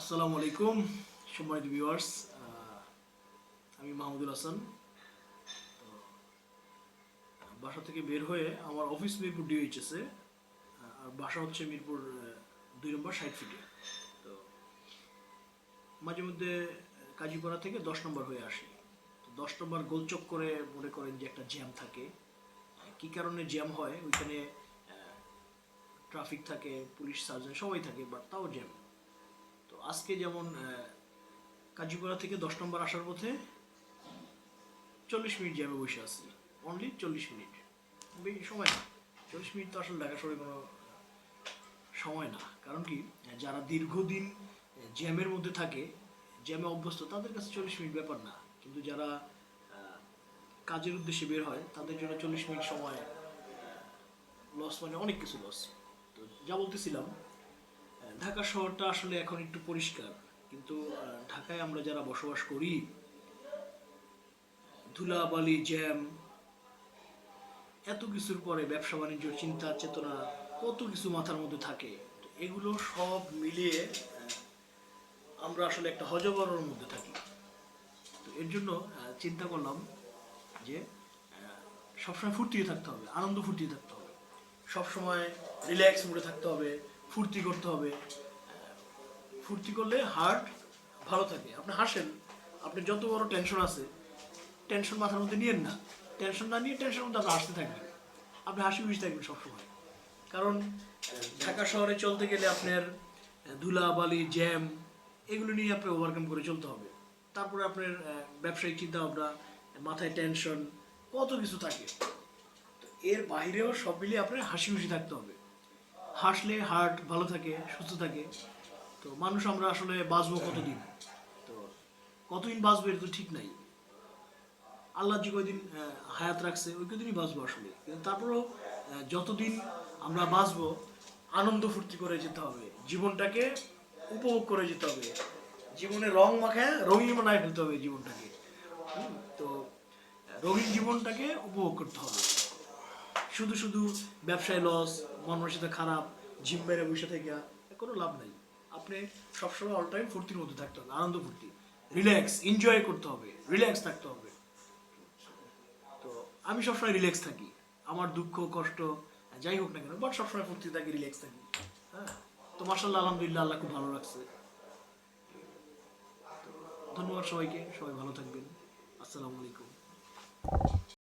আসসালামু আলাইকুম সম্মানিত ভিউয়ার্স, আমি মাহমুদুল হাসান। বাসা থেকে বের হয়ে আমার অফিস মিরপুর ডিএইচএসে, আর বাসা হচ্ছে মিরপুর 2 নম্বর 60 ফিটে। তো মাঝে মধ্যে কাজীপাড়া থেকে 10 নম্বর হয়ে আসি। তো 10 নম্বর গোলচক করে মনে করেন যে একটা জ্যাম থাকে। কি কারণে জ্যাম হয় ওইখানে? ট্রাফিক থাকে, পুলিশ সার্জন সবাই থাকে, বাট তাও জ্যাম। তো আজকে যেমন কাজীপাড়া থেকে 10 নম্বর আসার পথে 40 মিনিট জ্যামে বসে আছি। অনলি 40 মিনিট, বেশি সময় না। 40 মিনিট তো আসলে ঢাকা শহরে কোনো সময় না। কারণ কি, যারা দীর্ঘদিন জ্যামের মধ্যে থাকে, জ্যামে অভ্যস্ত, তাদের কাছে 40 মিনিট ব্যাপার না। কিন্তু যারা কাজের উদ্দেশ্যে বের হয় তাদের জন্য 40 মিনিট সময় লস, মানে অনেক কিছু লস। তো যা বলতেছিলাম, ঢাকা শহরটা আসলে এখন একটু পরিষ্কার, কিন্তু ঢাকায় আমরা যারা বসবাস করি, ধুলাবালি, জ্যাম, এত কিছুর পরে ব্যবসা বাণিজ্য, চিন্তা চেতনা, কত কিছু মাথার মধ্যে থাকে। এগুলো সব মিলিয়ে আমরা আসলে একটা হজবরর মধ্যে থাকি। তো এর জন্য চিন্তা করলাম যে সবসময় ফুর্তিতে থাকতে হবে, আনন্দ ফুর্তিতে থাকতে হবে, সবসময় রিল্যাক্স মুডে থাকতে হবে, ফুর্তি করতে হবে। ফুর্তি করলে হার্ট ভালো থাকে। আপনি হাসেন, আপনি যত বড় টেনশন আছে, টেনশন মাথার মধ্যে নিয়েন না। টেনশন না নিয়ে টেনশনের মধ্যে আপনি হাসতে থাকবেন, আপনি হাসি খুশি থাকবেন সবসময়। কারণ ঢাকা শহরে চলতে গেলে আপনার ধুলাবালি, জ্যাম, এগুলো নিয়ে আপনি ওভারকাম করে চলতে হবে। তারপরে আপনার ব্যবসায়িক চিন্তা ভাবনা, মাথায় টেনশন, কত কিছু থাকে। তো এর বাইরেও সব মিলিয়ে আপনার হাসি খুশি থাকতে হবে। হাসলে হার্ট ভালো থাকে, সুস্থ থাকে। তো মানুষ আমরা আসলে বাঁচবো কতদিন? তো কতদিন বাঁচবো এটা তো ঠিক নাই। আল্লাহ যে কয়দিন হায়াত রাখছে ওই কদিনই বাঁচবো আসলে। কিন্তু তারপরেও যতদিন আমরা বাঁচবো, আনন্দ ফুর্তি করে যেতে হবে, জীবনটাকে উপভোগ করে যেতে হবে, জীবনে রং মাখায় রঙিন বানায় ফেলতে হবে জীবনটাকে। তো রঙিন জীবনটাকে উপভোগ করতে হবে। শুধু শুধু ব্যবসায় লস, মন মানসিকতা খারাপ, জিম মেরে বসে থেকে কোনো লাভ নাই। আপনি সবসময় অল টাইম ফুর্তির মধ্যে থাকতে হবে, আনন্দ ফুর্তি, রিল্যাক্স, এনজয় করতে হবে, রিল্যাক্স থাকতে হবে। তো আমি সবসময় রিল্যাক্স থাকি। আমার দুঃখ কষ্ট যাই হোক না কেন, বাট সবসময় ফুর্তি থাকি, রিল্যাক্স থাকি। হ্যাঁ, তো মাশাআল্লাহ, আলহামদুলিল্লাহ, আল্লাহ খুব ভালো রাখছে। ধন্যবাদ সবাইকে, সবাই ভালো থাকবেন। আসসালামু আলাইকুম।